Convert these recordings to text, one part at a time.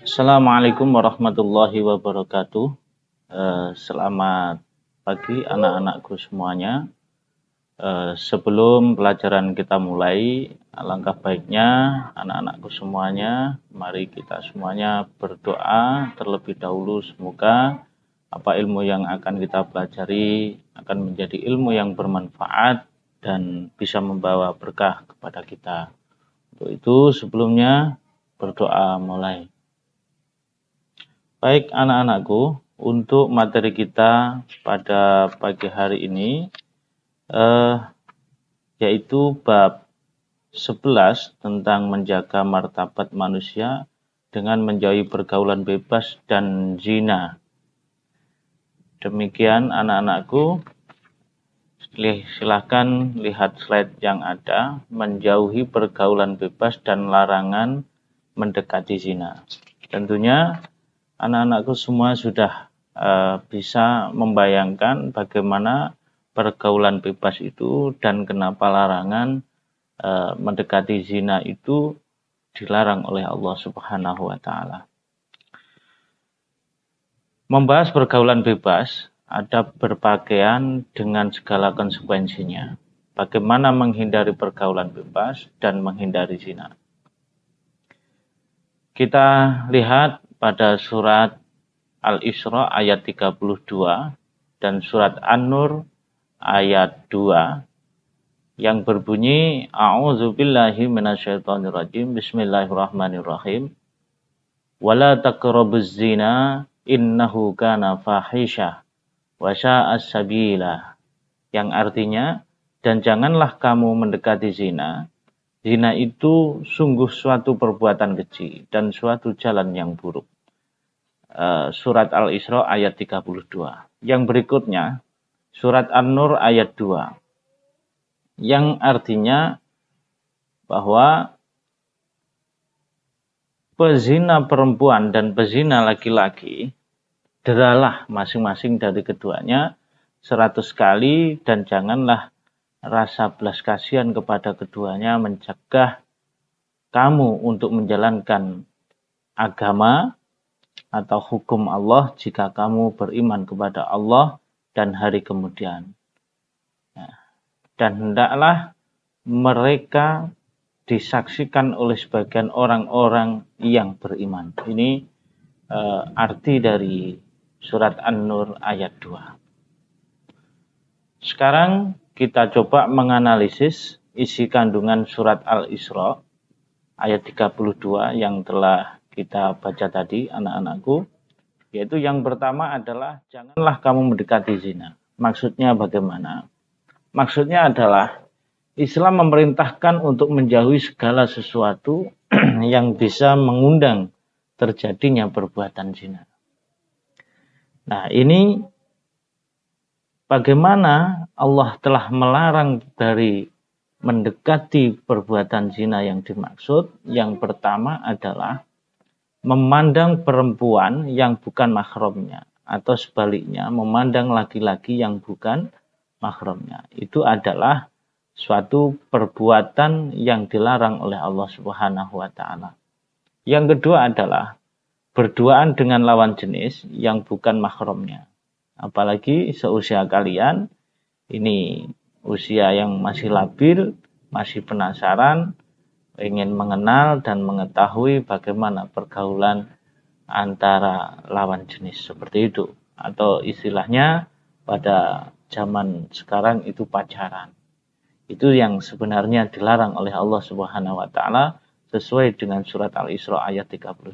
Assalamualaikum warahmatullahi wabarakatuh. Selamat pagi anak-anakku semuanya. Sebelum pelajaran kita mulai, alangkah baiknya anak-anakku semuanya, mari kita semuanya berdoa terlebih dahulu. Semoga apa ilmu yang akan kita pelajari akan menjadi ilmu yang bermanfaat dan bisa membawa berkah kepada kita. Untuk itu sebelumnya berdoa mulai. Baik anak-anakku, untuk materi kita pada pagi hari ini yaitu bab 11 tentang menjaga martabat manusia dengan menjauhi pergaulan bebas dan zina. Demikian anak-anakku, silahkan lihat slide yang ada, menjauhi pergaulan bebas dan larangan mendekati zina. Tentunya anak-anakku semua sudah bisa membayangkan bagaimana pergaulan bebas itu dan kenapa larangan mendekati zina itu dilarang oleh Allah Subhanahu wa Ta'ala. Membahas pergaulan bebas ada berpakaian dengan segala konsekuensinya. Bagaimana menghindari pergaulan bebas dan menghindari zina. Kita lihat pada surat Al-Isra ayat 32 dan surat An-Nur ayat 2 yang berbunyi A'udzubillahi minasyaitonirrajim. Bismillahirrahmanirrahim. Wala taqrabuz zina innahu kana fahisyah wa sya'a sabila. Yang artinya, dan janganlah kamu mendekati zina. Zina itu sungguh suatu perbuatan keji dan suatu jalan yang buruk. Surat Al-Isra ayat 32. Yang berikutnya, surat An-Nur ayat 2. Yang artinya bahwa pezina perempuan dan pezina laki-laki, deralah masing-masing dari keduanya 100 kali dan janganlah rasa belas kasihan kepada keduanya mencegah kamu untuk menjalankan agama atau hukum Allah jika kamu beriman kepada Allah dan hari kemudian. Dan hendaklah mereka disaksikan oleh sebagian orang-orang yang beriman. Ini arti dari surat An-Nur ayat 2. Sekarang kita coba menganalisis isi kandungan surat Al-Isra ayat 32 yang telah kita baca tadi anak-anakku. Yaitu yang pertama adalah janganlah kamu mendekati zina. Maksudnya bagaimana? Maksudnya adalah Islam memerintahkan untuk menjauhi segala sesuatu yang bisa mengundang terjadinya perbuatan zina. Nah, ini bagaimana Allah telah melarang dari mendekati perbuatan zina yang dimaksud. Yang pertama adalah memandang perempuan yang bukan mahramnya, atau sebaliknya memandang laki-laki yang bukan mahramnya. Itu adalah suatu perbuatan yang dilarang oleh Allah Subhanahu wa Ta'ala. Yang kedua adalah berduaan dengan lawan jenis yang bukan mahramnya. Apalagi seusia kalian, ini usia yang masih labil, masih penasaran, ingin mengenal dan mengetahui bagaimana pergaulan antara lawan jenis seperti itu. Atau istilahnya pada zaman sekarang itu pacaran. Itu yang sebenarnya dilarang oleh Allah Subhanahu wa Ta'ala sesuai dengan surat Al-Isra ayat 32.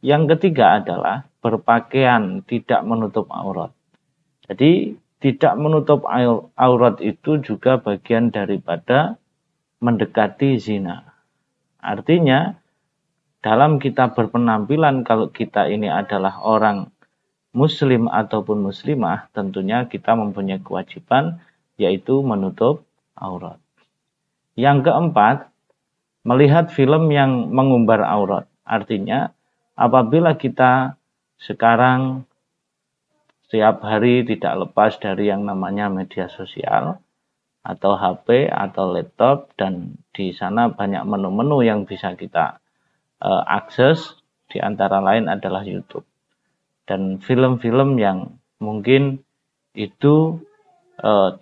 Yang ketiga adalah berpakaian tidak menutup aurat. Jadi tidak menutup aurat itu juga bagian daripada mendekati zina. Artinya dalam kita berpenampilan, kalau kita ini adalah orang muslim ataupun muslimah, tentunya kita mempunyai kewajiban yaitu menutup aurat. Yang keempat, melihat film yang mengumbar aurat. Artinya apabila kita sekarang setiap hari tidak lepas dari yang namanya media sosial atau HP atau laptop, dan di sana banyak menu-menu yang bisa kita akses. di antara lain adalah YouTube. Dan film-film yang mungkin itu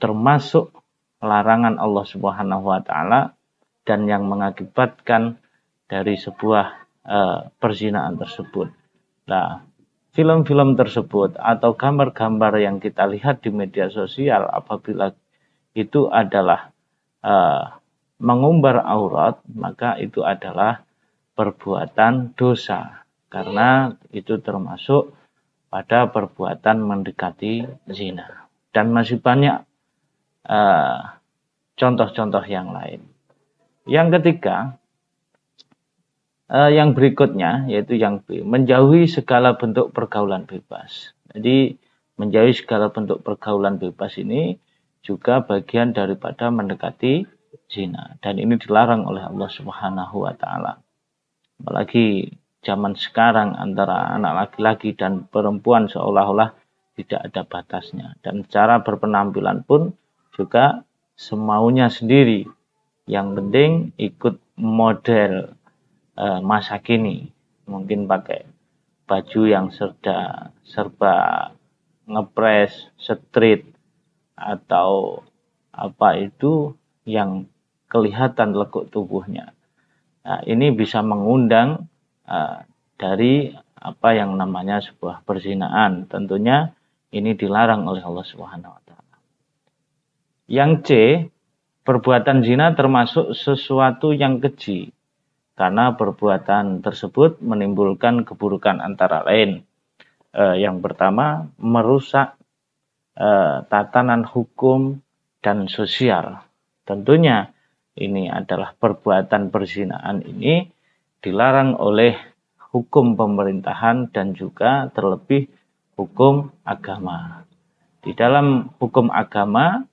termasuk larangan Allah Subhanahu wa taala dan yang mengakibatkan dari sebuah perzinahan tersebut. Nah, film-film tersebut atau gambar-gambar yang kita lihat di media sosial apabila itu adalah mengumbar aurat, maka itu adalah perbuatan dosa karena itu termasuk pada perbuatan mendekati zina. Dan masih banyak contoh-contoh yang lain. Yang ketiga, yang berikutnya yaitu yang B, menjauhi segala bentuk pergaulan bebas. Jadi menjauhi segala bentuk pergaulan bebas ini juga bagian daripada mendekati zina dan ini dilarang oleh Allah Subhanahu wa taala. Apalagi zaman sekarang antara anak laki-laki dan perempuan seolah-olah tidak ada batasnya dan cara berpenampilan pun juga semaunya sendiri. Yang penting ikut model masa kini, mungkin pakai baju yang serba ngepres, street atau apa itu yang kelihatan lekuk tubuhnya. Nah, ini bisa mengundang dari apa yang namanya sebuah perzinahan. Tentunya ini dilarang oleh Allah Subhanahu wa taala. Yang C, perbuatan zina termasuk sesuatu yang keji. Karena perbuatan tersebut menimbulkan keburukan antara lain. Yang pertama, merusak tatanan hukum dan sosial. Tentunya ini adalah perbuatan perzinahan ini dilarang oleh hukum pemerintahan dan juga terlebih hukum agama. Di dalam hukum agama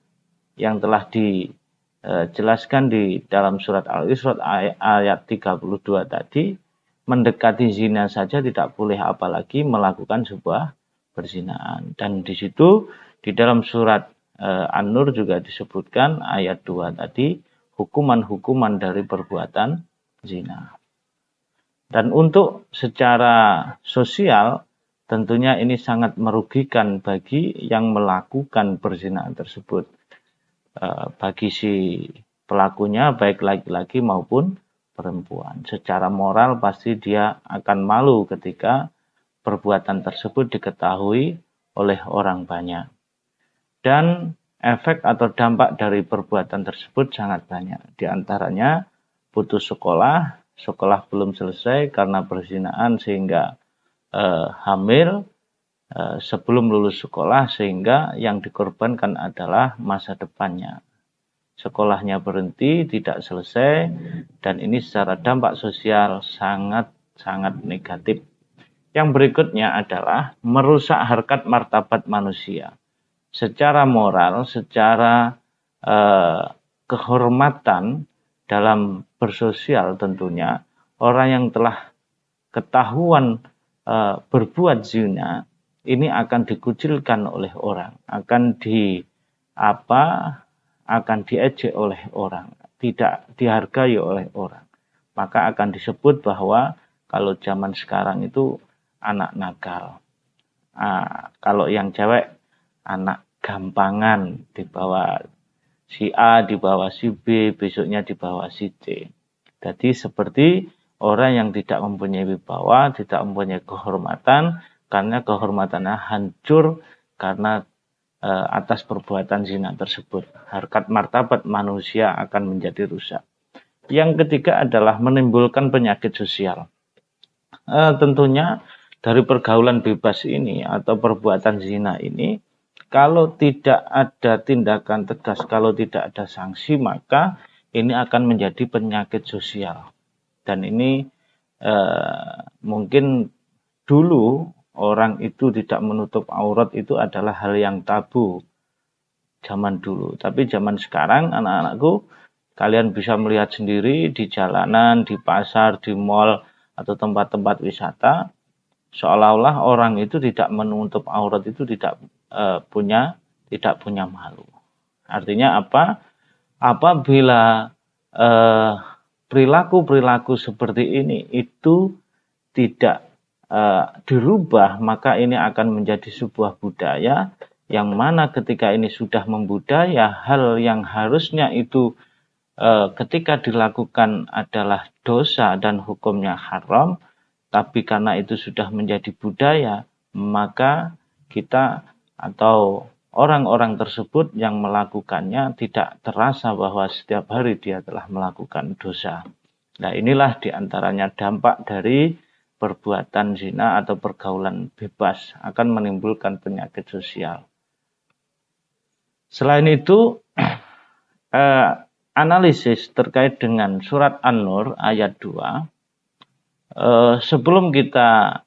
yang telah dijelaskan di dalam surat Al-Isra ayat 32 tadi, mendekati zina saja tidak boleh apalagi melakukan sebuah perzinahan. Dan di situ di dalam surat An-Nur juga disebutkan ayat 2 tadi, hukuman-hukuman dari perbuatan zina. Dan untuk secara sosial tentunya ini sangat merugikan bagi yang melakukan perzinahan tersebut. Bagi si pelakunya baik laki-laki maupun perempuan. Secara moral pasti dia akan malu ketika perbuatan tersebut diketahui oleh orang banyak. Dan efek atau dampak dari perbuatan tersebut sangat banyak. Di antaranya putus sekolah, sekolah belum selesai karena perzinahan sehingga hamil sebelum lulus sekolah sehingga yang dikorbankan adalah masa depannya. Sekolahnya berhenti, tidak selesai dan ini secara dampak sosial sangat negatif. Yang berikutnya adalah merusak harkat martabat manusia. Secara moral, secara kehormatan dalam bersosial tentunya orang yang telah ketahuan berbuat zina ini akan dikucilkan oleh orang, akan diejek oleh orang, tidak dihargai oleh orang. Maka akan disebut bahwa kalau zaman sekarang itu anak nakal. Kalau yang cewek anak gampangan, dibawa si A, dibawa si B, besoknya dibawa si C. Jadi seperti orang yang tidak mempunyai wibawa, tidak mempunyai kehormatan, karena kehormatannya hancur karena atas perbuatan zina tersebut. Harkat martabat manusia akan menjadi rusak. Yang ketiga adalah menimbulkan penyakit sosial. Tentunya dari pergaulan bebas ini atau perbuatan zina ini, kalau tidak ada tindakan tegas, kalau tidak ada sanksi, maka ini akan menjadi penyakit sosial. Dan ini mungkin dulu orang itu tidak menutup aurat itu adalah hal yang tabu zaman dulu. Tapi zaman sekarang anak-anakku, kalian bisa melihat sendiri di jalanan, di pasar, di mal atau tempat-tempat wisata, seolah-olah orang itu tidak menutup aurat itu tidak punya malu. Artinya apa? Apabila perilaku seperti ini itu tidak dirubah, maka ini akan menjadi sebuah budaya yang mana ketika ini sudah membudaya, hal yang harusnya itu ketika dilakukan adalah dosa dan hukumnya haram, tapi karena itu sudah menjadi budaya, maka kita atau orang-orang tersebut yang melakukannya tidak terasa bahwa setiap hari dia telah melakukan dosa. Nah, inilah diantaranya dampak dari perbuatan zina atau pergaulan bebas akan menimbulkan penyakit sosial. Selain itu, analisis terkait dengan surat An-Nur ayat 2, sebelum kita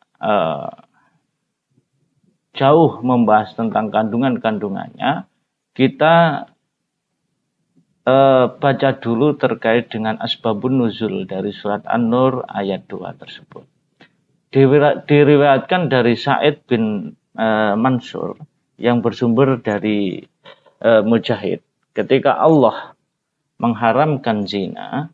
jauh membahas tentang kandungan-kandungannya, kita baca dulu terkait dengan asbabun nuzul dari surat An-Nur ayat 2 tersebut. Diriwayatkan dari Sa'id bin Mansur yang bersumber dari Mujahid. Ketika Allah mengharamkan zina,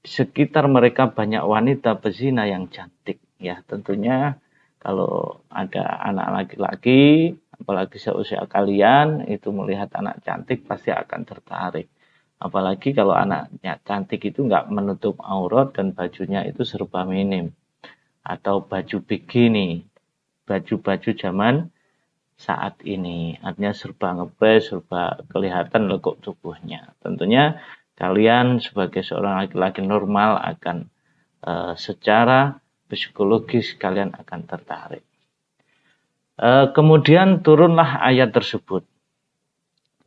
di sekitar mereka banyak wanita pezina yang cantik. Ya, tentunya kalau ada anak laki-laki, apalagi seusia kalian, itu melihat anak cantik pasti akan tertarik. Apalagi kalau anaknya cantik itu nggak menutup aurat dan bajunya itu serba minim. Atau baju bikini, baju-baju zaman saat ini. Artinya serba ngebes, serba kelihatan lekuk tubuhnya. Tentunya kalian sebagai seorang laki-laki normal akan secara psikologis kalian akan tertarik. Kemudian turunlah ayat tersebut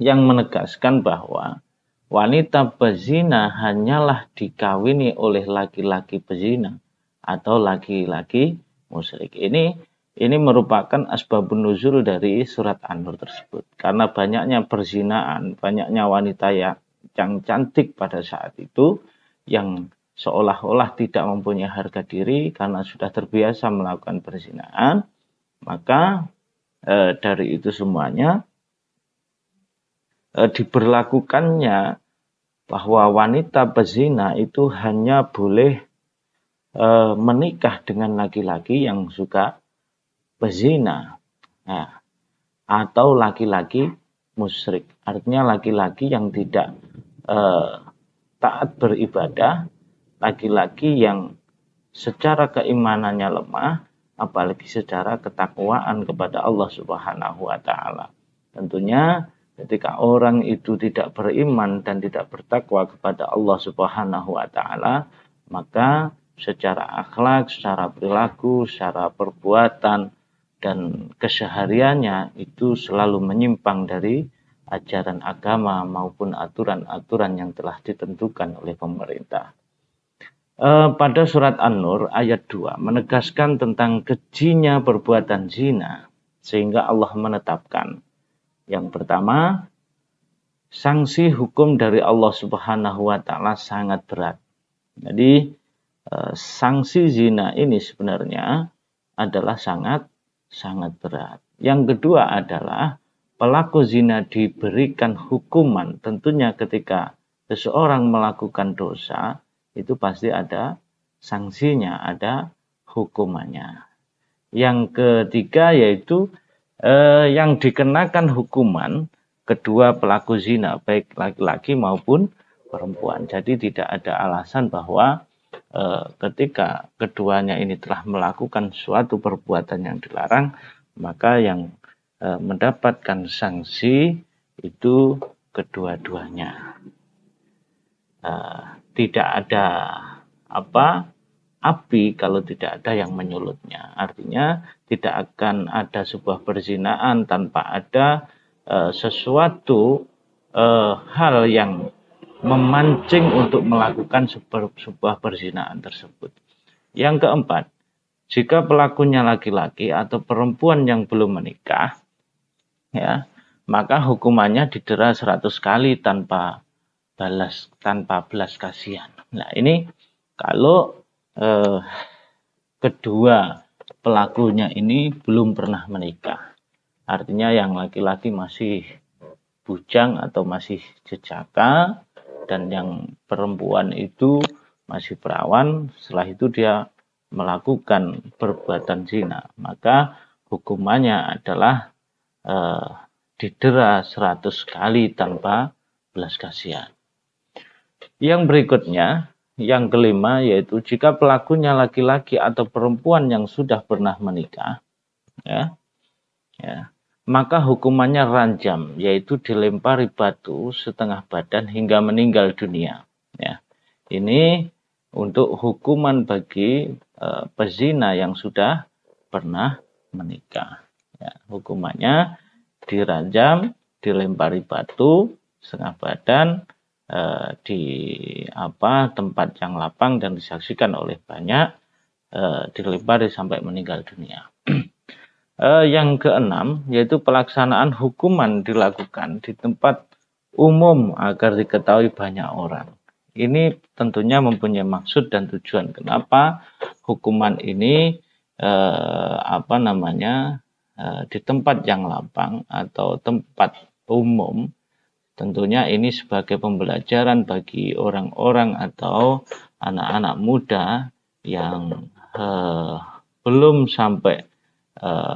yang menegaskan bahwa wanita pezina hanyalah dikawini oleh laki-laki pezina atau laki-laki musyrik. Ini merupakan asbabun nuzul dari surat An-Nur tersebut. Karena banyaknya perzinaan, banyaknya wanita yang cantik pada saat itu yang seolah-olah tidak mempunyai harga diri karena sudah terbiasa melakukan perzinaan, maka dari itu semuanya diberlakukannya bahwa wanita pezina itu hanya boleh menikah dengan laki-laki yang suka pezina, atau laki-laki musyrik. Artinya laki-laki yang tidak taat beribadah, laki-laki yang secara keimanannya lemah, apalagi secara ketakwaan kepada Allah Subhanahu wa Ta'ala. Tentunya ketika orang itu tidak beriman dan tidak bertakwa kepada Allah Subhanahu wa Ta'ala, maka secara akhlak, secara perilaku, secara perbuatan, dan kesehariannya itu selalu menyimpang dari ajaran agama maupun aturan-aturan yang telah ditentukan oleh pemerintah. Pada surat An-Nur ayat 2 menegaskan tentang kejinya perbuatan zina, sehingga Allah menetapkan yang pertama, sanksi hukum dari Allah Subhanahu wa Ta'ala sangat berat. Jadi sanksi zina ini sebenarnya adalah sangat berat. Yang kedua adalah pelaku zina diberikan hukuman. Tentunya ketika seseorang melakukan dosa, itu pasti ada sanksinya, ada hukumannya. Yang ketiga yaitu yang dikenakan hukuman kedua pelaku zina, baik laki-laki maupun perempuan. Jadi tidak ada alasan bahwa ketika keduanya ini telah melakukan suatu perbuatan yang dilarang, maka yang mendapatkan sanksi itu kedua-duanya. Tidak ada api kalau tidak ada yang menyulutnya. Artinya tidak akan ada sebuah perzinaan tanpa ada sesuatu hal yang memancing untuk melakukan sebuah perzinaan tersebut. Yang keempat, jika pelakunya laki-laki atau perempuan yang belum menikah, ya, maka hukumannya didera 100 kali tanpa belas kasihan. Nah, ini kalau kedua pelakunya ini belum pernah menikah. Artinya yang laki-laki masih bujang atau masih jejaka, dan yang perempuan itu masih perawan. Setelah itu dia melakukan perbuatan zina, maka hukumannya adalah didera 100 kali tanpa belas kasihan. Yang berikutnya, yang kelima, yaitu jika pelakunya laki-laki atau perempuan yang sudah pernah menikah, ya, maka hukumannya ranjam, yaitu dilempari batu setengah badan hingga meninggal dunia. Ya. Ini untuk hukuman bagi pezina yang sudah pernah menikah. Ya, hukumannya diranjam, dilempari batu setengah badan di tempat yang lapang dan disaksikan oleh banyak, dilempari sampai meninggal dunia. Yang keenam, yaitu pelaksanaan hukuman dilakukan di tempat umum agar diketahui banyak orang. Ini tentunya mempunyai maksud dan tujuan kenapa hukuman ini di tempat yang lapang atau tempat umum. Tentunya ini sebagai pembelajaran bagi orang-orang atau anak-anak muda yang belum sampai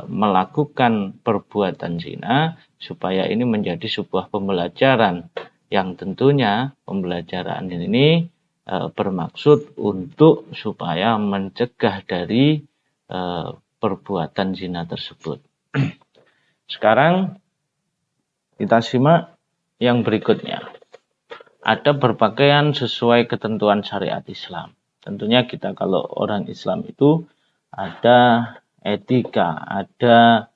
melakukan perbuatan zina, supaya ini menjadi sebuah pembelajaran yang tentunya pembelajaran ini bermaksud untuk supaya mencegah dari perbuatan zina tersebut. Sekarang kita simak yang berikutnya. Ada berpakaian sesuai ketentuan syariat Islam. Tentunya kita kalau orang Islam itu ada etika, ada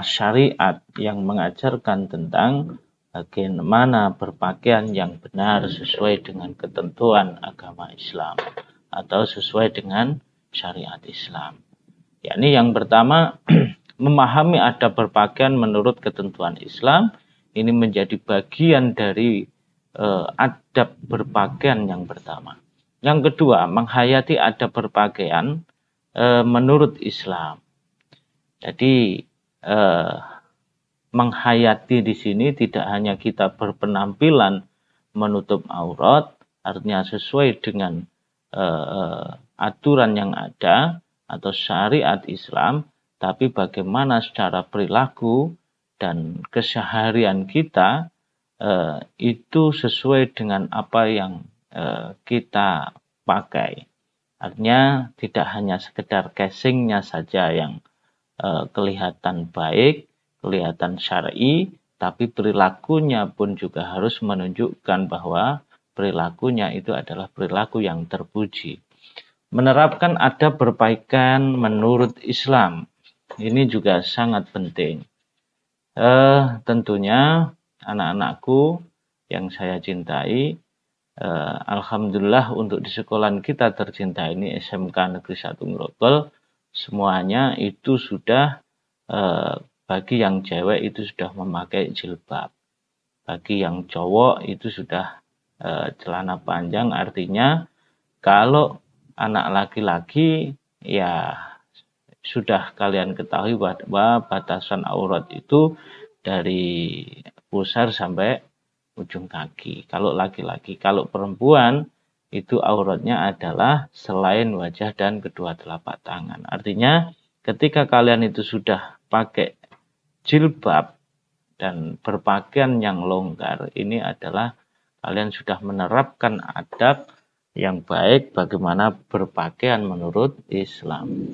syariat yang mengajarkan tentang bagaimana berpakaian yang benar sesuai dengan ketentuan agama Islam atau sesuai dengan syariat Islam. Yakni yang pertama, memahami adab berpakaian menurut ketentuan Islam. Ini menjadi bagian dari adab berpakaian yang pertama. Yang kedua, menghayati adab berpakaian menurut Islam. Jadi menghayati di sini tidak hanya kita berpenampilan menutup aurat, artinya sesuai dengan aturan yang ada atau syariat Islam, tapi bagaimana secara perilaku dan keseharian kita itu sesuai dengan apa yang kita pakai. Artinya tidak hanya sekedar casingnya saja yang kelihatan baik, kelihatan syar'i, tapi perilakunya pun juga harus menunjukkan bahwa perilakunya itu adalah perilaku yang terpuji. Menerapkan adab berpakaian menurut Islam, ini juga sangat penting. Tentunya anak-anakku yang saya cintai, alhamdulillah untuk di sekolahan kita tercinta ini SMK Negeri 1 Grogol, semuanya itu sudah bagi yang cewek itu sudah memakai jilbab, bagi yang cowok itu sudah celana panjang. Artinya kalau anak laki-laki ya sudah kalian ketahui bahwa batasan aurat itu dari pusar sampai ujung kaki. Kalau laki-laki, kalau perempuan itu auratnya adalah selain wajah dan kedua telapak tangan. Artinya ketika kalian itu sudah pakai jilbab dan berpakaian yang longgar, ini adalah kalian sudah menerapkan adab yang baik bagaimana berpakaian menurut Islam.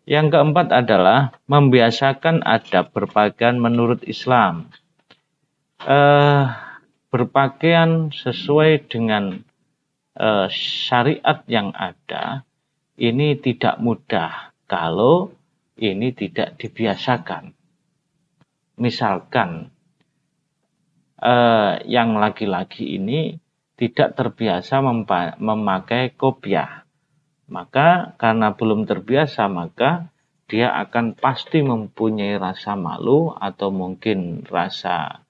Yang keempat adalah membiasakan adab berpakaian menurut Islam. Berpakaian sesuai dengan syariat yang ada, ini tidak mudah kalau ini tidak dibiasakan. Misalkan yang laki-laki ini tidak terbiasa memakai kopiah, maka karena belum terbiasa, maka dia akan pasti mempunyai rasa malu atau mungkin rasa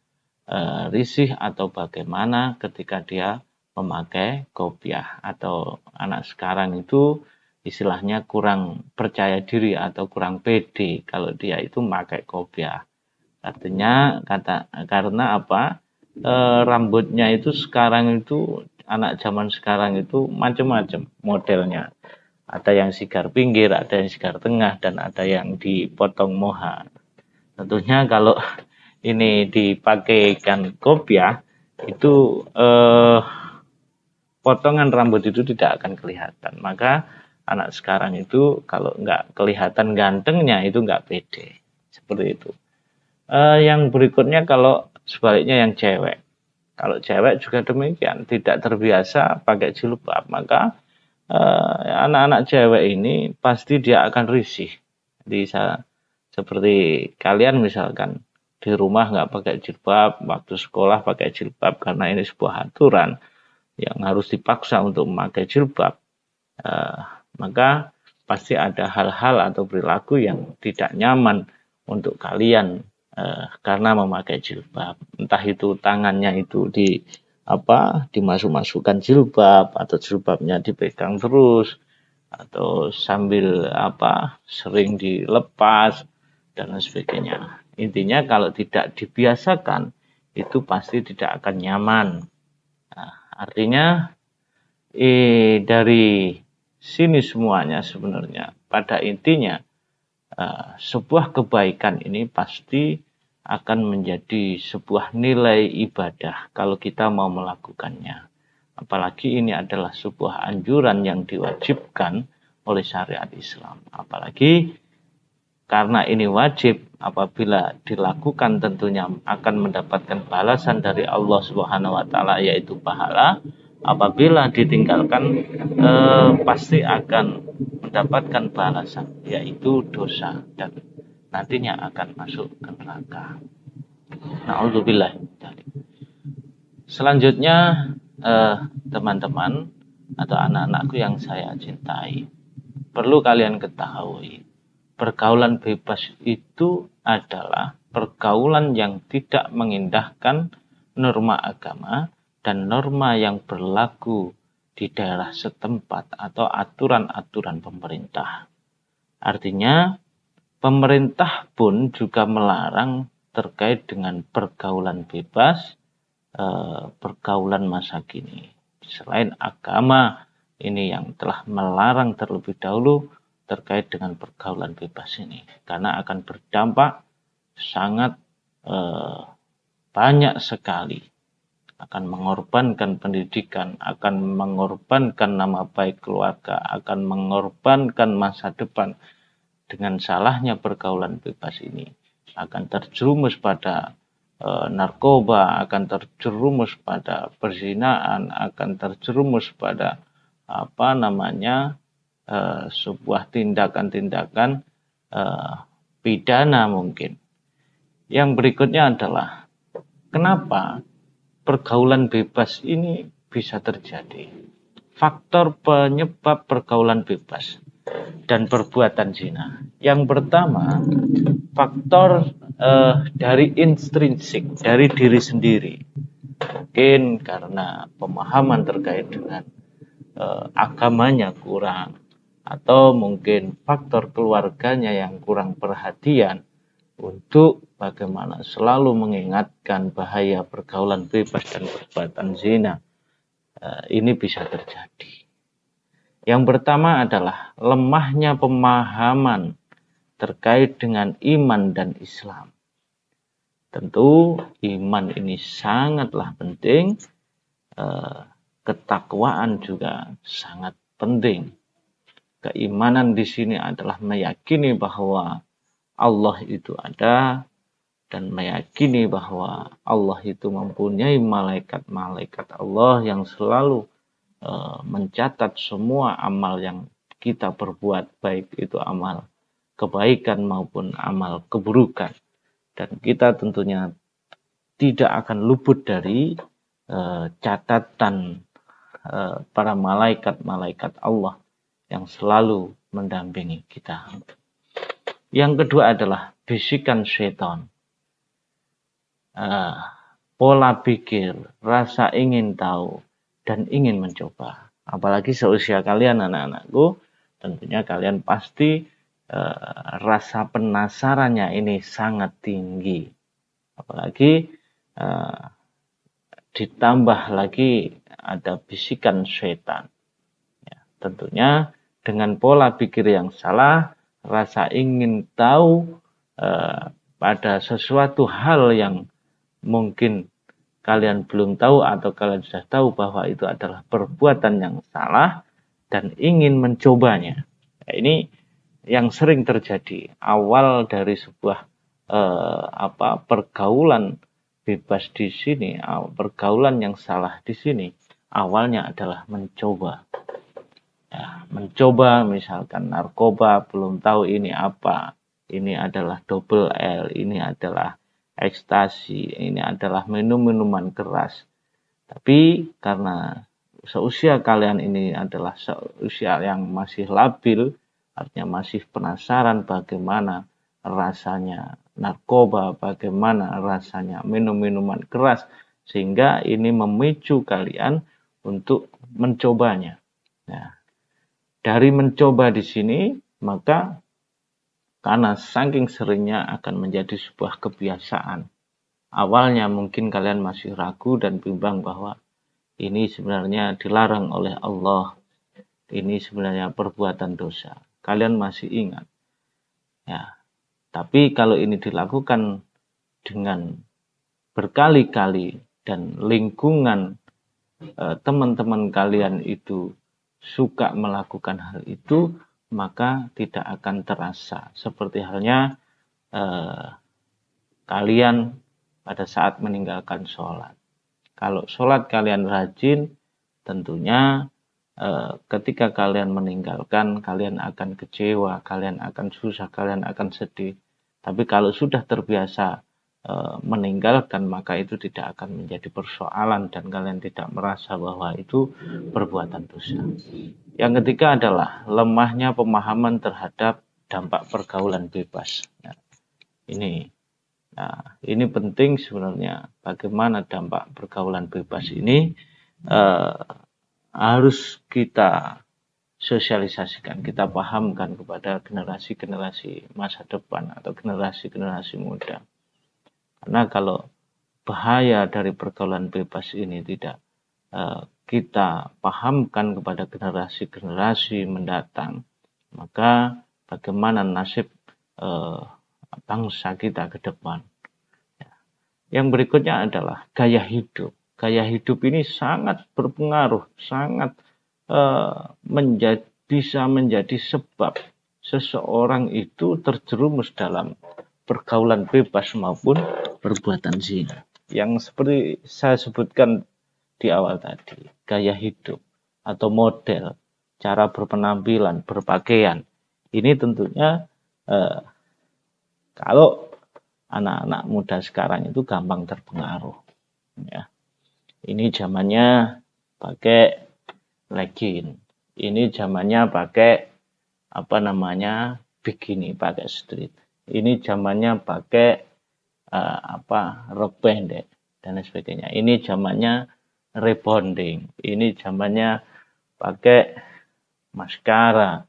risih atau bagaimana ketika dia memakai kopiah. Atau anak sekarang itu istilahnya kurang percaya diri atau kurang pede kalau dia itu memakai kopiah. Artinya karena apa? Rambutnya itu sekarang itu anak zaman sekarang itu macam-macam modelnya. Ada yang sigar pinggir, ada yang sigar tengah, dan ada yang dipotong moha. Tentunya kalau ini dipakaikan kopiah, itu potongan rambut itu tidak akan kelihatan. Maka anak sekarang itu kalau nggak kelihatan gantengnya itu nggak pede. Seperti itu. Yang berikutnya kalau sebaliknya yang cewek. Kalau cewek juga demikian, tidak terbiasa pakai jilbab, maka anak-anak cewek ini pasti dia akan risih. Jadi seperti kalian misalkan di rumah nggak pakai jilbab, waktu sekolah pakai jilbab karena ini sebuah aturan yang harus dipaksa untuk memakai jilbab, eh, maka pasti ada hal-hal atau perilaku yang tidak nyaman untuk kalian karena memakai jilbab. Entah itu tangannya itu dimasuk-masukkan jilbab atau jilbabnya dipegang terus atau sambil sering dilepas dan lain sebagainya. Intinya kalau tidak dibiasakan itu pasti tidak akan nyaman. Nah, artinya dari sini semuanya sebenarnya pada intinya sebuah kebaikan ini pasti akan menjadi sebuah nilai ibadah kalau kita mau melakukannya. Apalagi ini adalah sebuah anjuran yang diwajibkan oleh syariat Islam. Apalagi karena ini wajib, apabila dilakukan tentunya akan mendapatkan balasan dari Allah Subhanahu wa taala yaitu pahala. Apabila ditinggalkan pasti akan mendapatkan balasan yaitu dosa dan nantinya akan masuk ke neraka. Na'udzubillah. Selanjutnya teman-teman atau anak-anakku yang saya cintai, perlu kalian ketahui, pergaulan bebas itu adalah pergaulan yang tidak mengindahkan norma agama dan norma yang berlaku di daerah setempat atau aturan-aturan pemerintah. Artinya, pemerintah pun juga melarang terkait dengan pergaulan bebas, pergaulan masa kini. Selain agama ini yang telah melarang terlebih dahulu terkait dengan pergaulan bebas ini, karena akan berdampak sangat banyak sekali, akan mengorbankan pendidikan, akan mengorbankan nama baik keluarga, akan mengorbankan masa depan. Dengan salahnya pergaulan bebas ini akan terjerumus pada narkoba, akan terjerumus pada perzinaan, akan terjerumus pada sebuah tindakan-tindakan pidana mungkin. Yang berikutnya adalah kenapa pergaulan bebas ini bisa terjadi. Faktor penyebab pergaulan bebas dan perbuatan zina. Yang pertama, faktor dari intrinsik, dari diri sendiri. Mungkin karena pemahaman terkait dengan agamanya kurang, atau mungkin faktor keluarganya yang kurang perhatian untuk bagaimana selalu mengingatkan bahaya pergaulan bebas dan perbuatan zina. Ini bisa terjadi. Yang pertama adalah lemahnya pemahaman terkait dengan iman dan Islam. Tentu iman ini sangatlah penting, ketakwaan juga sangat penting. Keimanan di sini adalah meyakini bahwa Allah itu ada dan meyakini bahwa Allah itu mempunyai malaikat-malaikat Allah yang selalu mencatat semua amal yang kita perbuat, baik itu amal kebaikan maupun amal keburukan, dan kita tentunya tidak akan luput dari catatan para malaikat-malaikat Allah yang selalu mendampingi kita. Yang kedua adalah bisikan setan, pola pikir, rasa ingin tahu dan ingin mencoba. Apalagi seusia kalian anak-anakku, tentunya kalian pasti rasa penasarannya ini sangat tinggi. Apalagi ditambah lagi ada bisikan setan. Ya, tentunya dengan pola pikir yang salah, rasa ingin tahu pada sesuatu hal yang mungkin kalian belum tahu atau kalian sudah tahu bahwa itu adalah perbuatan yang salah dan ingin mencobanya. Nah, ini yang sering terjadi awal dari sebuah pergaulan bebas di sini, pergaulan yang salah di sini awalnya adalah mencoba. Ya, mencoba misalkan narkoba, belum tahu ini apa. Ini adalah double L, ini adalah ekstasi, ini adalah minum-minuman keras. Tapi karena seusia kalian ini adalah seusia yang masih labil, artinya masih penasaran bagaimana rasanya narkoba, bagaimana rasanya minum-minuman keras, sehingga ini memicu kalian untuk mencobanya. Nah, dari mencoba di sini, maka karena saking seringnya akan menjadi sebuah kebiasaan. Awalnya mungkin kalian masih ragu dan bimbang bahwa ini sebenarnya dilarang oleh Allah. Ini sebenarnya perbuatan dosa. Kalian masih ingat. Ya. Tapi kalau ini dilakukan dengan berkali-kali dan lingkungan teman-teman kalian itu suka melakukan hal itu, maka tidak akan terasa. Seperti halnya kalian pada saat meninggalkan sholat. Kalau sholat kalian rajin, tentunya ketika kalian meninggalkan, kalian akan kecewa, kalian akan susah, kalian akan sedih. Tapi kalau sudah terbiasa meninggalkan, maka itu tidak akan menjadi persoalan dan kalian tidak merasa bahwa itu perbuatan dosa. Yang ketiga adalah lemahnya pemahaman terhadap dampak pergaulan bebas. Ini penting sebenarnya, bagaimana dampak pergaulan bebas ini harus kita sosialisasikan, kita pahamkan kepada generasi-generasi masa depan atau generasi-generasi muda. Karena kalau bahaya dari pergaulan bebas ini tidak kita pahamkan kepada generasi-generasi mendatang, maka bagaimana nasib bangsa kita ke depan. Yang berikutnya adalah gaya hidup. Gaya hidup ini sangat berpengaruh, sangat bisa menjadi sebab seseorang itu terjerumus dalam pergaulan bebas maupun perbuatan zina. Yang seperti saya sebutkan di awal tadi, gaya hidup atau model, cara berpenampilan, berpakaian. Ini tentunya kalau anak-anak muda sekarang itu gampang terpengaruh. Ya. Ini zamannya pakai legging. Ini zamannya pakai bikini, pakai street. Ini zamannya pakai rok pendek dan sebagainya. Ini zamannya rebonding. Ini zamannya pakai maskara,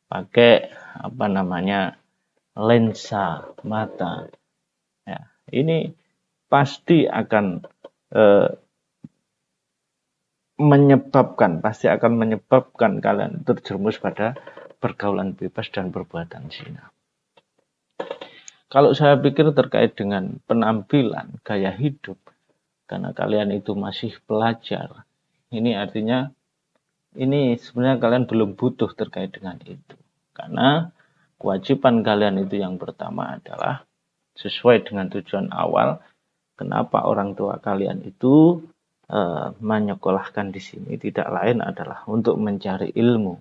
pakai lensa mata. Ya, ini pasti akan menyebabkan kalian terjerumus pada pergaulan bebas dan perbuatan zina. Kalau saya pikir terkait dengan penampilan, gaya hidup, karena kalian itu masih pelajar, ini artinya ini sebenarnya kalian belum butuh terkait dengan itu. Karena kewajiban kalian itu yang pertama adalah sesuai dengan tujuan awal, kenapa orang tua kalian itu menyekolahkan di sini tidak lain adalah untuk mencari ilmu,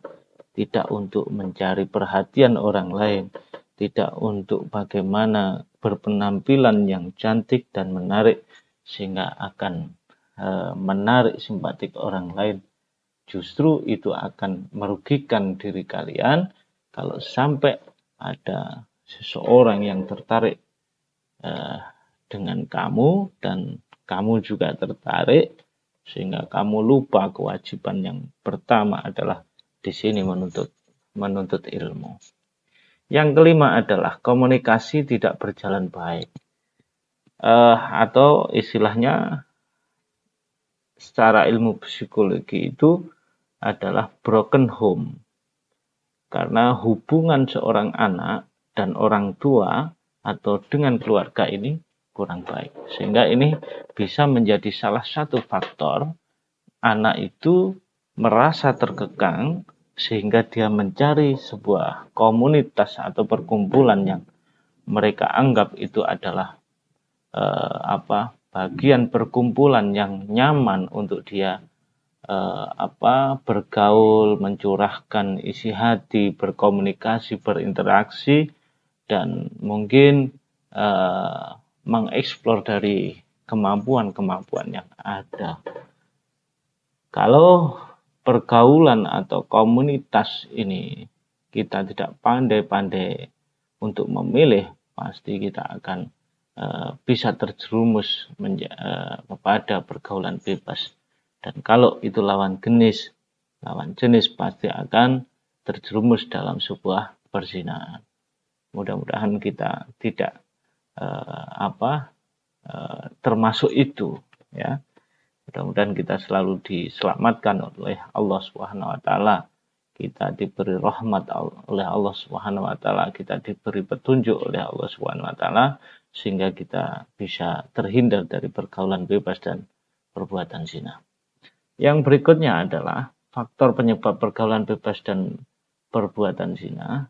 tidak untuk mencari perhatian orang lain, tidak untuk bagaimana berpenampilan yang cantik dan menarik sehingga akan menarik simpatik orang lain. Justru itu akan merugikan diri kalian kalau sampai ada seseorang yang tertarik dengan kamu dan kamu juga tertarik sehingga kamu lupa kewajiban yang pertama adalah di sini menuntut ilmu. Yang kelima adalah komunikasi tidak berjalan baik. Atau istilahnya secara ilmu psikologi itu adalah broken home. Karena hubungan seorang anak dan orang tua atau dengan keluarga ini kurang baik. Sehingga ini bisa menjadi salah satu faktor anak itu merasa terkekang sehingga dia mencari sebuah komunitas atau perkumpulan yang mereka anggap itu adalah bagian perkumpulan yang nyaman untuk dia bergaul, mencurahkan isi hati, berkomunikasi, berinteraksi, dan mungkin mengeksplor dari kemampuan-kemampuan yang ada. Kalau pergaulan atau komunitas ini kita tidak pandai-pandai untuk memilih, pasti kita akan bisa terjerumus kepada pergaulan bebas. Dan kalau itu lawan jenis pasti akan terjerumus dalam sebuah perzinahan. Mudah-mudahan kita tidak termasuk itu, ya. Mudah-mudahan kita selalu diselamatkan oleh Allah Subhanahu wa taala. Kita diberi rahmat oleh Allah Subhanahu wa taala, kita diberi petunjuk oleh Allah Subhanahu wa taala sehingga kita bisa terhindar dari pergaulan bebas dan perbuatan zina. Yang berikutnya adalah faktor penyebab pergaulan bebas dan perbuatan zina.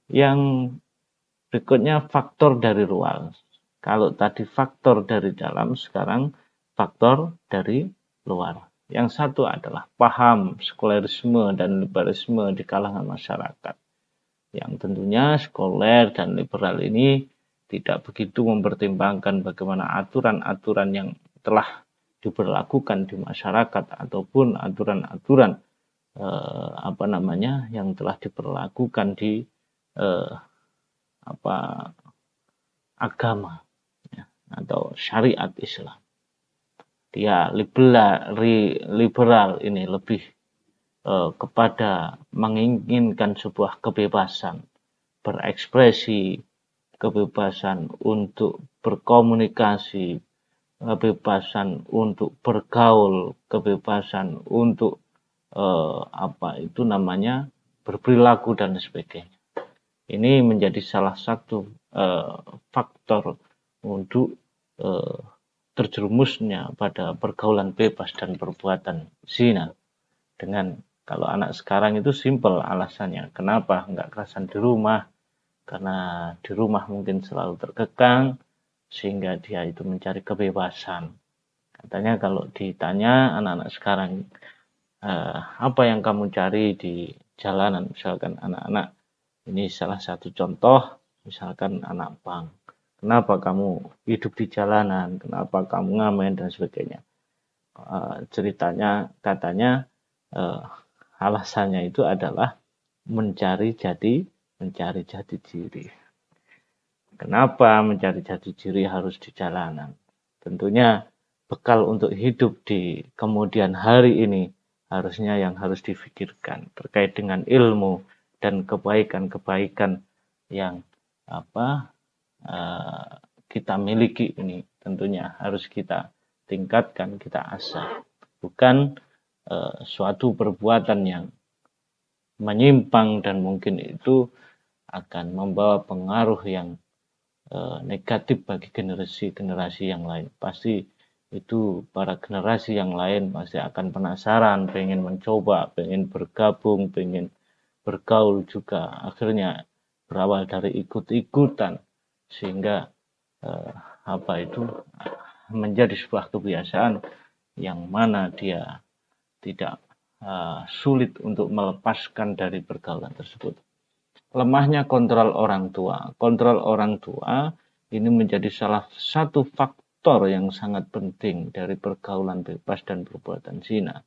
Yang berikutnya faktor dari luar. Kalau tadi faktor dari dalam, sekarang faktor dari luar. Yang satu adalah paham sekulerisme dan liberalisme di kalangan masyarakat. Yang tentunya sekuler dan liberal ini tidak begitu mempertimbangkan bagaimana aturan-aturan yang telah diberlakukan di masyarakat ataupun aturan-aturan yang telah diberlakukan di agama, ya, atau syariat Islam. Dia liberal ini lebih kepada menginginkan sebuah kebebasan berekspresi, kebebasan untuk berkomunikasi, kebebasan untuk bergaul, kebebasan untuk berperilaku dan sebagainya. Ini menjadi salah satu faktor untuk terjerumusnya pada pergaulan bebas dan perbuatan zina. Dengan kalau anak sekarang itu simpel alasannya, kenapa nggak kerasan di rumah? Karena di rumah mungkin selalu terkekang, sehingga dia itu mencari kebebasan. Katanya kalau ditanya anak-anak sekarang, apa yang kamu cari di jalanan, misalkan anak-anak, ini salah satu contoh, misalkan anak pang, kenapa kamu hidup di jalanan, kenapa kamu ngamen dan sebagainya. Katanya alasannya itu adalah mencari jati diri. Kenapa mencari jati diri harus di jalanan? Tentunya bekal untuk hidup di kemudian hari ini harusnya yang harus difikirkan terkait dengan ilmu dan kebaikan-kebaikan yang kita miliki ini tentunya harus kita tingkatkan, kita asah. Bukan suatu perbuatan yang menyimpang dan mungkin itu akan membawa pengaruh yang negatif bagi generasi yang lain. Pasti itu para generasi yang lain pasti akan penasaran, pengen mencoba, pengen bergabung, pengen bergaul juga. Akhirnya berawal dari ikut-ikutan sehingga menjadi sebuah kebiasaan yang mana dia tidak sulit untuk melepaskan dari pergaulan tersebut. Lemahnya kontrol orang tua. Kontrol orang tua ini menjadi salah satu faktor yang sangat penting dari pergaulan bebas dan perbuatan zina.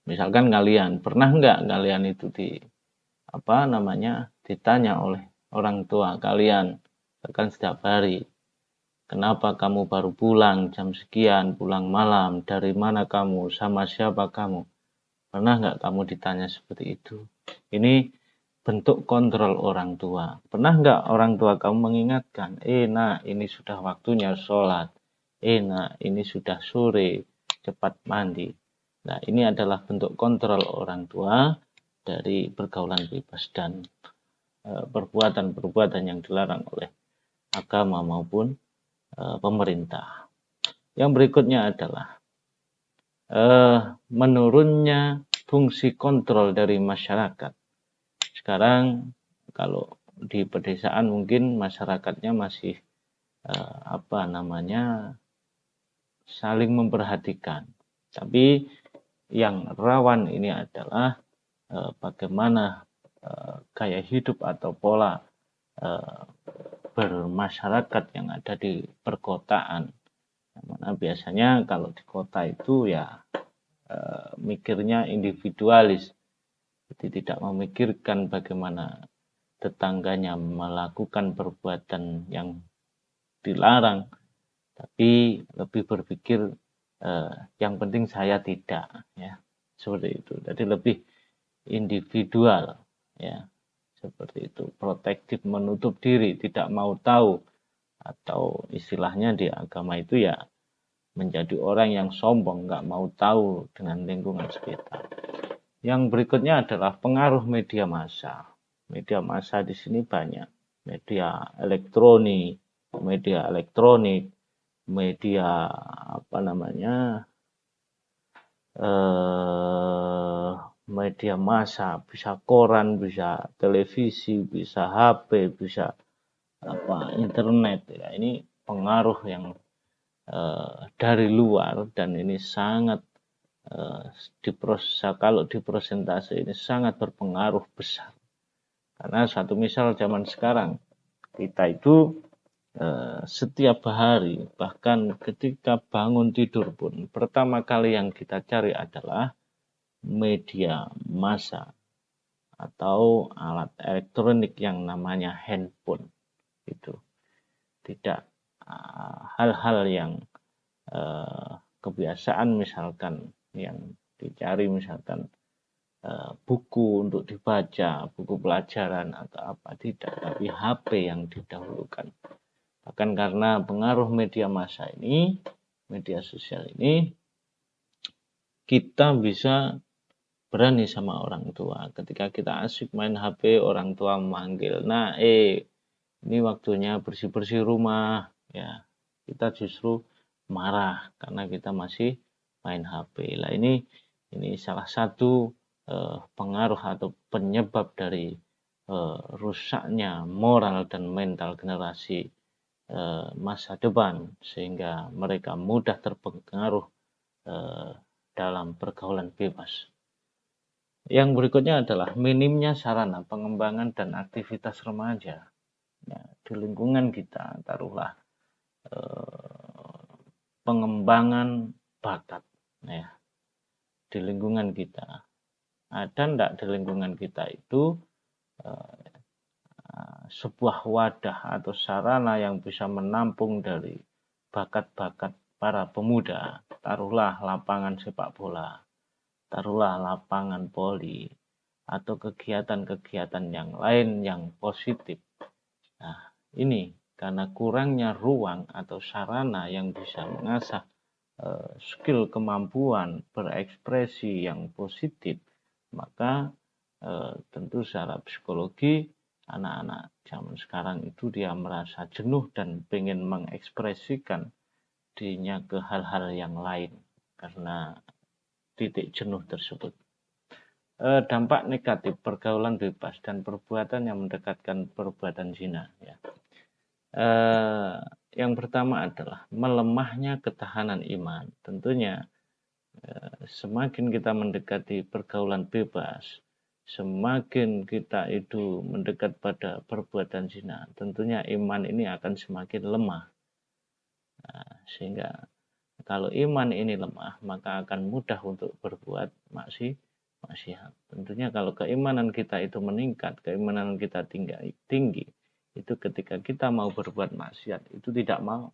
Misalkan kalian, pernah nggak kalian itu ditanya oleh orang tua kalian, bahkan setiap hari, kenapa kamu baru pulang jam sekian, pulang malam, dari mana kamu, sama siapa kamu? Pernah nggak kamu ditanya seperti itu? Ini bentuk kontrol orang tua. Pernah nggak orang tua kamu mengingatkan, nak ini sudah waktunya sholat, nak ini sudah sore, cepat mandi. Nah, ini adalah bentuk kontrol orang tua dari pergaulan bebas dan perbuatan-perbuatan yang dilarang oleh agama maupun pemerintah. Yang berikutnya adalah menurunnya fungsi kontrol dari masyarakat. Sekarang kalau di pedesaan mungkin masyarakatnya masih saling memperhatikan. Tapi yang rawan ini adalah bagaimana gaya hidup atau pola bermasyarakat yang ada di perkotaan. Mana biasanya kalau di kota itu ya mikirnya individualis, jadi tidak memikirkan bagaimana tetangganya melakukan perbuatan yang dilarang, tapi lebih berpikir yang penting saya tidak, ya seperti itu. Jadi lebih individual, ya seperti itu, protektif, menutup diri, tidak mau tahu, atau istilahnya di agama itu ya menjadi orang yang sombong, nggak mau tahu dengan lingkungan sekitar. Yang berikutnya adalah pengaruh media massa. Media massa di sini banyak, media elektronik, media media massa, bisa koran, bisa televisi, bisa HP, bisa internet, ya. Ini pengaruh yang dari luar, dan ini sangat kalau diprosentase ini sangat berpengaruh besar. Karena satu misal zaman sekarang kita itu setiap hari, bahkan ketika bangun tidur pun, pertama kali yang kita cari adalah media massa atau alat elektronik yang namanya handphone. Itu tidak hal-hal yang kebiasaan misalkan yang dicari, misalkan buku untuk dibaca, buku pelajaran atau apa, tidak, tapi HP yang didahulukan. Bahkan karena pengaruh media massa ini, media sosial ini, kita bisa berani sama orang tua. Ketika kita asyik main HP, orang tua memanggil, nah ini waktunya bersih-bersih rumah, ya kita justru marah karena kita masih main HP. Lah ini salah satu pengaruh atau penyebab dari rusaknya moral dan mental generasi masa depan, sehingga mereka mudah terpengaruh dalam pergaulan bebas. Yang berikutnya adalah minimnya sarana pengembangan dan aktivitas remaja. Ya, di lingkungan kita, taruhlah pengembangan bakat, ya, di lingkungan kita ada enggak? Di lingkungan kita itu sebuah wadah atau sarana yang bisa menampung dari bakat-bakat para pemuda, taruhlah lapangan sepak bola, taruhlah lapangan voli, atau kegiatan-kegiatan yang lain yang positif. Nah, ini karena kurangnya ruang atau sarana yang bisa mengasah skill, kemampuan berekspresi yang positif, maka tentu secara psikologi anak-anak zaman sekarang itu dia merasa jenuh dan ingin mengekspresikan dirinya ke hal-hal yang lain karena titik jenuh tersebut. Dampak negatif pergaulan bebas dan perbuatan yang mendekatkan perbuatan zina, ya. Yang pertama adalah melemahnya ketahanan iman. Tentunya semakin kita mendekati pergaulan bebas, semakin kita itu mendekat pada perbuatan zina, tentunya iman ini akan semakin lemah. Sehingga kalau iman ini lemah, maka akan mudah untuk berbuat maksiat. Tentunya kalau keimanan kita itu meningkat, keimanan kita tinggi, itu ketika kita mau berbuat maksiat, itu tidak mau.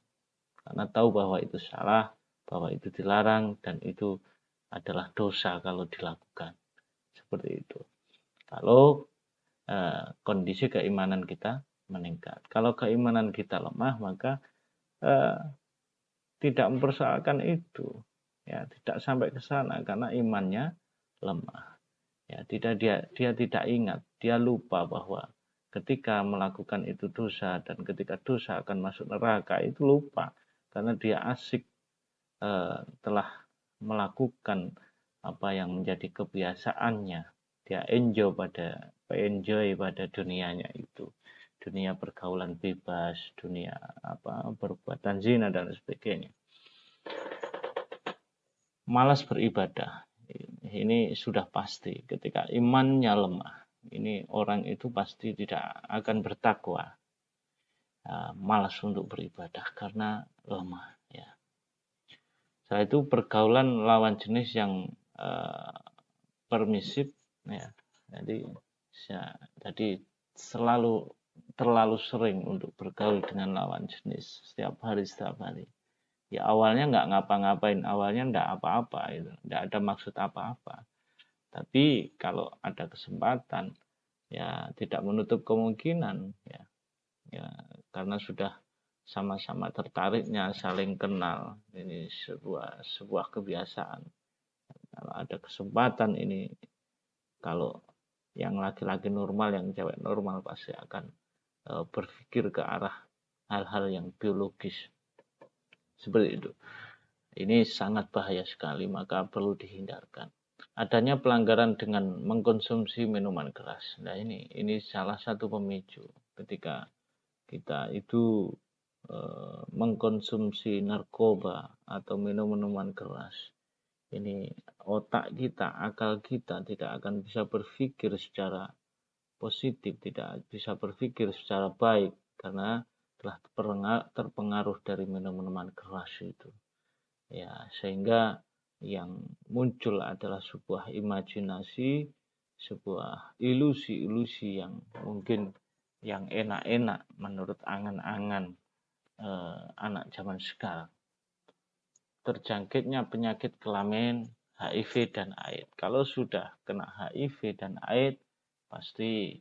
Karena tahu bahwa itu salah, bahwa itu dilarang, dan itu adalah dosa kalau dilakukan. Seperti itu. Kalau kondisi keimanan kita meningkat. Kalau keimanan kita lemah, maka tidak mempersoalkan itu, ya, tidak sampai ke sana karena imannya lemah. Ya, dia tidak ingat, dia lupa bahwa ketika melakukan itu dosa dan ketika dosa akan masuk neraka itu lupa karena dia asik telah melakukan apa yang menjadi kebiasaannya. Dia enjoy pada dunianya itu. Dunia pergaulan bebas, dunia perbuatan zina dan sebagainya. Malas beribadah. Ini sudah pasti ketika imannya lemah. Ini orang itu pasti tidak akan bertakwa. Malas untuk beribadah karena lemah, ya. Setelah itu pergaulan lawan jenis yang permisif, ya. Jadi terlalu sering untuk bergaul dengan lawan jenis setiap hari. Ya awalnya nggak ngapa-ngapain, awalnya nggak apa-apa, itu nggak ada maksud apa-apa. Tapi kalau ada kesempatan, ya tidak menutup kemungkinan, ya karena sudah sama-sama tertariknya, saling kenal, ini sebuah kebiasaan. Kalau ada kesempatan ini, kalau yang laki-laki normal, yang cewek normal pasti akan berpikir ke arah hal-hal yang biologis seperti itu. Ini sangat bahaya sekali, maka perlu dihindarkan. Adanya pelanggaran dengan mengkonsumsi minuman keras. Nah, ini salah satu pemicu ketika kita itu mengkonsumsi narkoba atau minuman keras. Ini otak kita, akal kita tidak akan bisa berpikir secara positif, tidak bisa berpikir secara baik karena telah terpengaruh dari minuman keras itu. Ya, sehingga yang muncul adalah sebuah imajinasi, sebuah ilusi-ilusi yang mungkin yang enak-enak menurut angan-angan anak zaman sekarang. Terjangkitnya penyakit kelamin, HIV dan AIDS. Kalau sudah kena HIV dan AIDS, pasti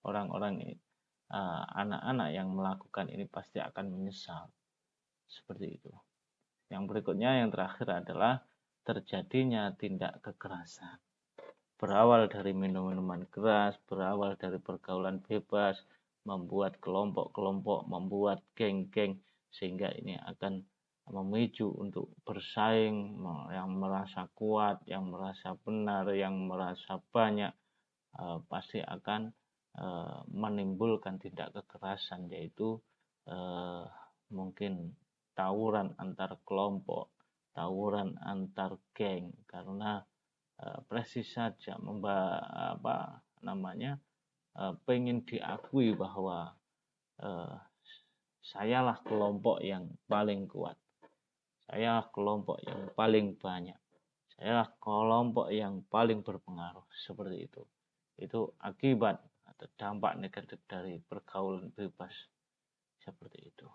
orang-orang anak-anak yang melakukan ini pasti akan menyesal. Seperti itu. Yang berikutnya, yang terakhir adalah terjadinya tindak kekerasan. Berawal dari minum-minuman keras, berawal dari pergaulan bebas, membuat kelompok-kelompok, membuat geng-geng, sehingga ini akan memicu untuk bersaing, yang merasa kuat, yang merasa benar, yang merasa banyak, pasti akan menimbulkan tindak kekerasan, yaitu mungkin tawuran antar kelompok, tawuran antar geng, karena presis saja pengen diakui bahwa sayalah kelompok yang paling kuat, sayalah kelompok yang paling banyak, sayalah kelompok yang paling berpengaruh, seperti itu. Itu akibat atau dampak negatif dari pergaulan bebas seperti itu.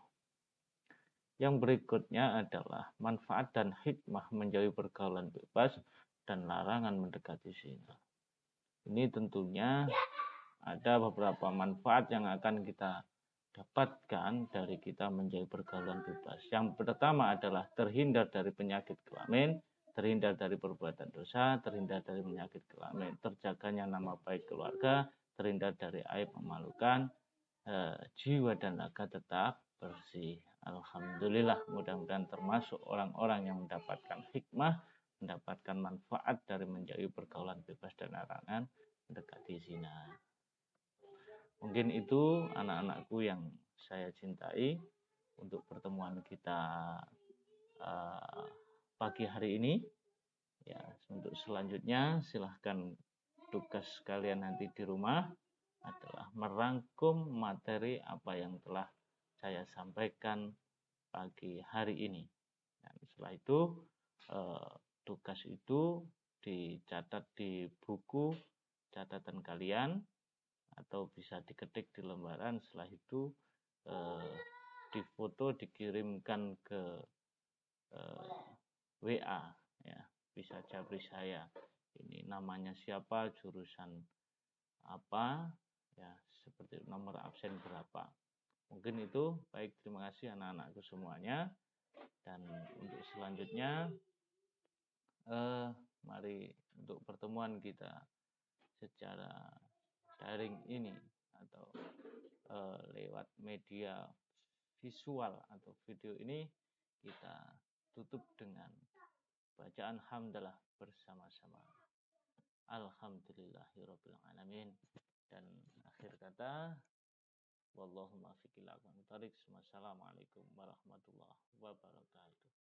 Yang berikutnya adalah manfaat dan hikmah menjauhi pergaulan bebas dan larangan mendekati zina. Ini tentunya ada beberapa manfaat yang akan kita dapatkan dari kita menjauhi pergaulan bebas. Yang pertama adalah terhindar dari penyakit kelamin, terhindar dari perbuatan dosa, terhindar dari penyakit kelamin, terjaganya nama baik keluarga, terhindar dari aib memalukan, jiwa dan raga tetap bersih. Alhamdulillah, mudah-mudahan termasuk orang-orang yang mendapatkan hikmah, mendapatkan manfaat dari menjauhi pergaulan bebas dan larangan mendekati zina. Mungkin itu anak-anakku yang saya cintai untuk pertemuan kita pagi hari ini. Ya, untuk selanjutnya silahkan tugas kalian nanti di rumah adalah merangkum materi apa yang telah saya sampaikan pagi hari ini. Dan setelah itu tugas itu dicatat di buku catatan kalian atau bisa diketik di lembaran. Setelah itu difoto, dikirimkan ke WA, ya, bisa japri saya. Ini namanya siapa, jurusan apa, ya, seperti nomor absen berapa. Mungkin itu. Baik, terima kasih anak-anakku semuanya. Dan untuk selanjutnya mari untuk pertemuan kita secara daring ini atau lewat media visual atau video ini, kita tutup dengan bacaan hamdalah bersama-sama. Alhamdulillahirabbil alamin. Dan akhir kata, wallahu muwaffiq ila aqwamit thoriq. Wassalamualaikum warahmatullahi wabarakatuh.